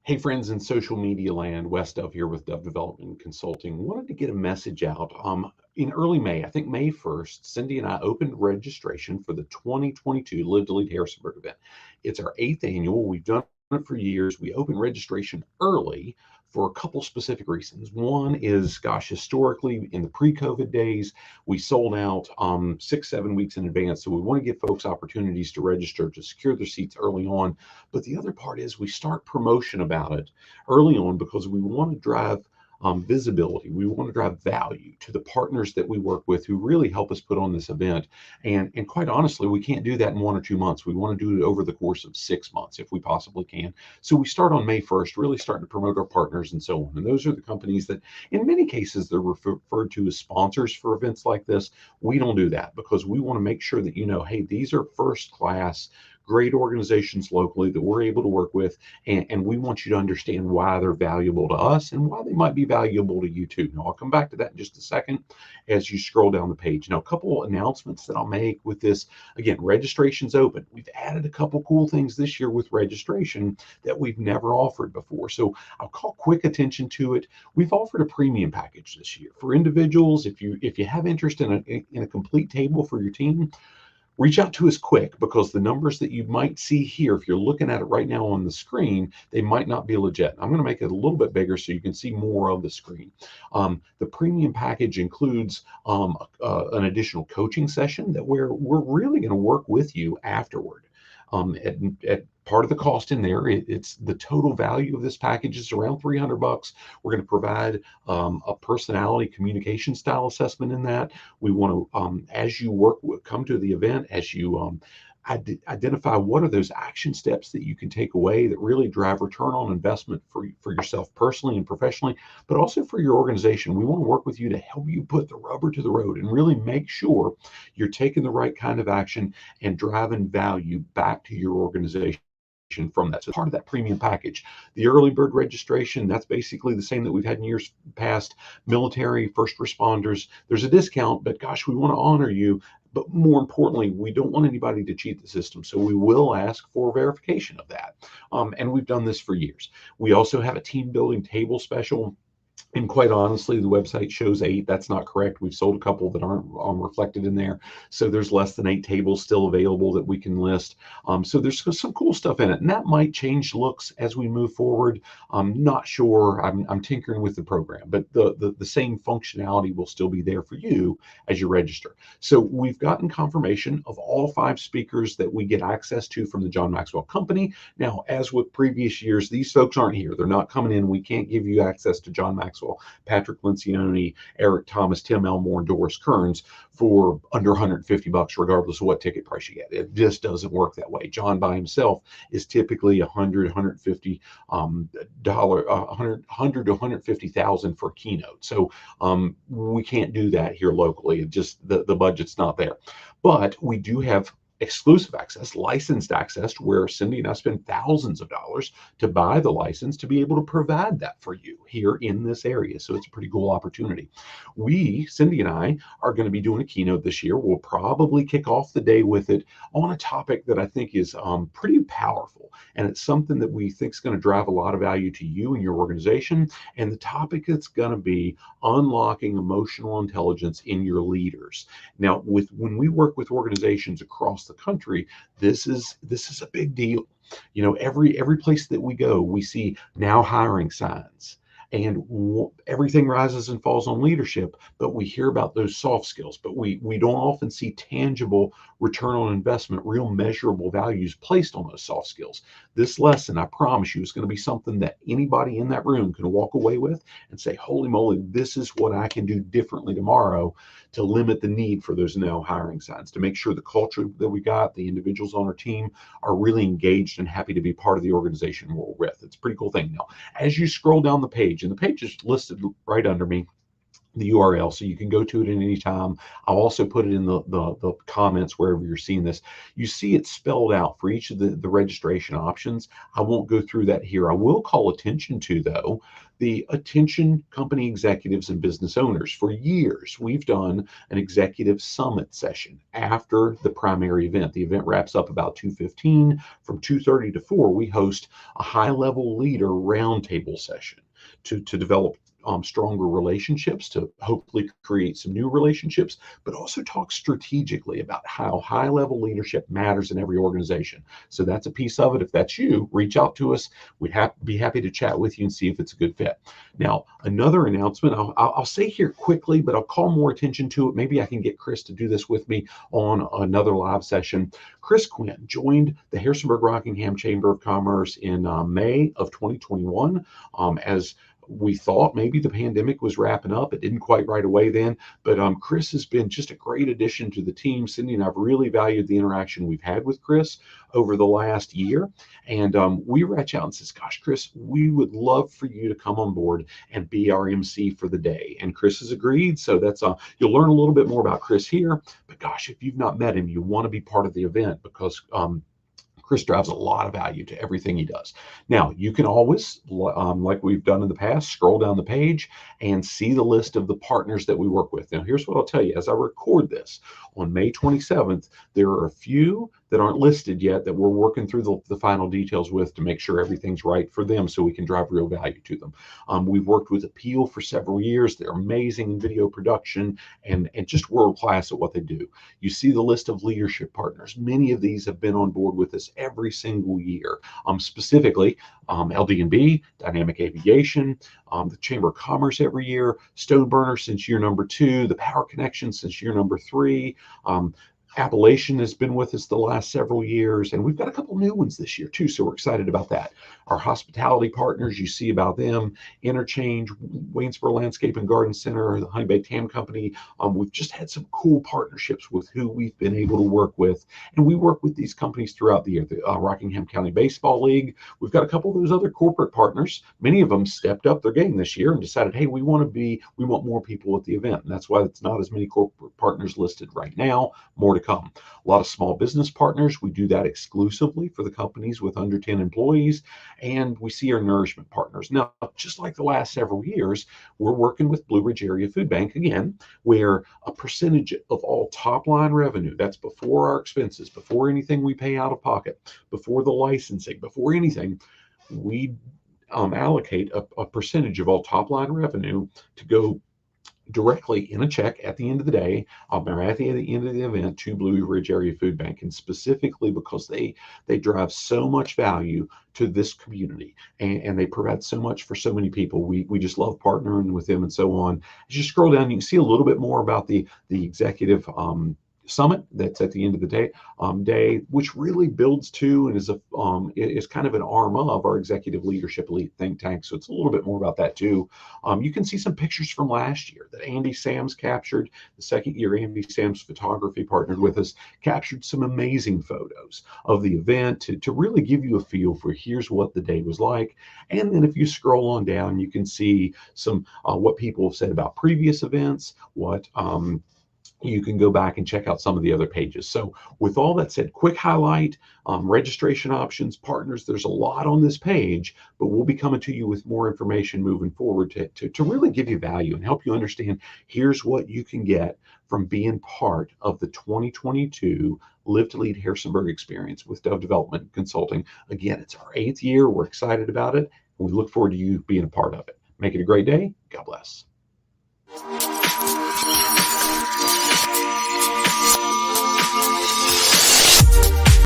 Hey friends in social media land, Wes Dove here with Dove Development Consulting. Wanted to get a message out. In early May, I think May 1st, Cindy and I opened registration for the 2022 Live to Lead Harrisonburg event. It's our 8th annual. We've done it for years. We opened registration early for a couple specific reasons. One is, gosh, historically in the pre-COVID days, we sold out 6-7 weeks in advance. So we want to give folks opportunities to register to secure their seats early on. But the other part is we start promotion about it early on because we want to drive visibility. We want to drive value to the partners that we work with who really help us put on this event. And quite honestly, we can't do that in 1 or 2 months. We want to do it over the course of 6 months if we possibly can. So we start on May 1st, really starting to promote our partners and so on. And those are the companies that, in many cases, they're referred to as sponsors for events like this. We don't do that because we want to make sure that you know, hey, these are first class great organizations locally that we're able to work with, and we want you to understand why they're valuable to us and why they might be valuable to you too. Now, I'll come back to that in just a second as you scroll down the page. Now, a couple announcements that I'll make with this. Again, registration's open. We've added a couple cool things this year with registration that we've never offered before. So I'll call quick attention to it. We've offered a premium package this year for individuals. If you have interest in a complete table for your team, reach out to us quick, because the numbers that you might see here, if you're looking at it right now on the screen, they might not be legit. I'm going to make it a little bit bigger so you can see more of the screen. The premium package includes an additional coaching session that we're really going to work with you afterward. At part of the cost in there, it's the total value of this package is around $300. We're going to provide a personality communication style assessment in that. We want to, as you come to the event, as you identify what are those action steps that you can take away that really drive return on investment for yourself personally and professionally, but also for your organization. We want to work with you to help you put the rubber to the road and really make sure you're taking the right kind of action and driving value back to your organization from that. So part of that premium package, the early bird registration, that's basically the same that we've had in years past. Military, first responders, there's a discount, but gosh, we want to honor you. But more importantly, we don't want anybody to cheat the system. So we will ask for verification of that. And we've done this for years. We also have a team building table special. And quite honestly, the website shows 8. That's not correct. We've sold a couple that aren't reflected in there. So there's less than 8 tables still available that we can list. So there's some cool stuff in it. And that might change looks as we move forward. I'm not sure. I'm tinkering with the program. But the same functionality will still be there for you as you register. So we've gotten confirmation of all 5 speakers that we get access to from the John Maxwell Company. Now, as with previous years, these folks aren't here. They're not coming in. We can't give you access to John Maxwell, Patrick Lencioni, Eric Thomas, Tim Elmore, and Doris Kearns for under $150, regardless of what ticket price you get. It just doesn't work that way. John by himself is typically $100, $150 $100 to $150,000 for a keynote. So we can't do that here locally. It just the budget's not there. But we do have exclusive access, licensed access, where Cindy and I spend thousands of dollars to buy the license to be able to provide that for you here in this area. So it's a pretty cool opportunity. Cindy and I, are going to be doing a keynote this year. We'll probably kick off the day with it on a topic that I think is pretty powerful. And it's something that we think is going to drive a lot of value to you and your organization. And the topic is going to be unlocking emotional intelligence in your leaders. Now, when we work with organizations across the country, this is a big deal. You know, every place that we go, we see now hiring signs, and everything rises and falls on leadership, but we hear about those soft skills, but we don't often see tangible return on investment, real measurable values placed on those soft skills. This lesson, I promise you, is going to be something that anybody in that room can walk away with and say, holy moly, this is what I can do differently tomorrow to limit the need for those no hiring signs, to make sure the culture that we got, the individuals on our team, are really engaged and happy to be part of the organization we're with. It's a pretty cool thing. Now, as you scroll down the page, and the page is listed right under me, the URL so you can go to it at any time. I'll also put it in the comments wherever you're seeing this. You see it spelled out for each of the registration options. I won't go through that here. I will call attention to, though, the attention company executives and business owners. For years, we've done an executive summit session after the primary event. The event wraps up about 2:15. From 2:30 to 4, we host a high-level leader roundtable session to develop stronger relationships, to hopefully create some new relationships, but also talk strategically about how high-level leadership matters in every organization. So that's a piece of it. If that's you, reach out to us. We'd be happy to chat with you and see if it's a good fit. Now, another announcement, I'll say here quickly, but I'll call more attention to it. Maybe I can get Chris to do this with me on another live session. Chris Quinn joined the Harrisonburg-Rockingham Chamber of Commerce in May of 2021 as we thought maybe the pandemic was wrapping up. It didn't quite right away then, but Chris has been just a great addition to the team. Cindy and I've really valued the interaction we've had with Chris over the last year. And we reach out and says, gosh, Chris, we would love for you to come on board and be our MC for the day. And Chris has agreed. So that's you'll learn a little bit more about Chris here. But gosh, if you've not met him, you want to be part of the event, because Chris drives a lot of value to everything he does. Now, you can always, like we've done in the past, scroll down the page and see the list of the partners that we work with. Now, here's what I'll tell you. As I record this on May 27th, there are a few that aren't listed yet that we're working through the final details with to make sure everything's right for them so we can drive real value to them. We've worked with Appeal for several years. They're amazing in video production and just world-class at what they do. You see the list of leadership partners. Many of these have been on board with us every single year. Specifically, LD&B, Dynamic Aviation, the Chamber of Commerce every year, Stoneburner since year number 2, the Power Connection since year number 3, Appalachian has been with us the last several years, and we've got a couple new ones this year too, so we're excited about that. Our hospitality partners, you see about them, Interchange, Waynesboro Landscape and Garden Center, the Honey Baked Ham Company. We've just had some cool partnerships with who we've been able to work with, and we work with these companies throughout the year. The Rockingham County Baseball League, we've got a couple of those other corporate partners. Many of them stepped up their game this year and decided, hey, we want more people at the event, and that's why it's not as many corporate partners listed right now. More to come. A lot of small business partners. We do that exclusively for the companies with under 10 employees. And we see our nourishment partners. Now, just like the last several years, we're working with Blue Ridge Area Food Bank again, where a percentage of all top line revenue, that's before our expenses, before anything we pay out of pocket, before the licensing, before anything, we allocate a percentage of all top line revenue to go directly in a check at the end of the day, or at the end of the event, to Blue Ridge Area Food Bank, and specifically because they drive so much value to this community, and they provide so much for so many people. We just love partnering with them and so on. As you scroll down, you can see a little bit more about the executive summit that's at the end of the day, which really builds to and is kind of an arm of our executive leadership elite think tank. So it's a little bit more about that too. You can see some pictures from last year that Andy Sams captured. The second year Andy Sams Photography partnered with us, captured some amazing photos of the event to really give you a feel for here's what the day was like. And then if you scroll on down, you can see some what people have said about previous events, what you can go back and check out some of the other pages. So with all that said, quick highlight, registration options, partners, there's a lot on this page, but we'll be coming to you with more information moving forward to really give you value and help you understand here's what you can get from being part of the 2022 Live to Lead Harrisonburg experience with Dove Development Consulting. Again, it's our 8th year. We're excited about it, and we look forward to you being a part of it. Make it a great day. God bless.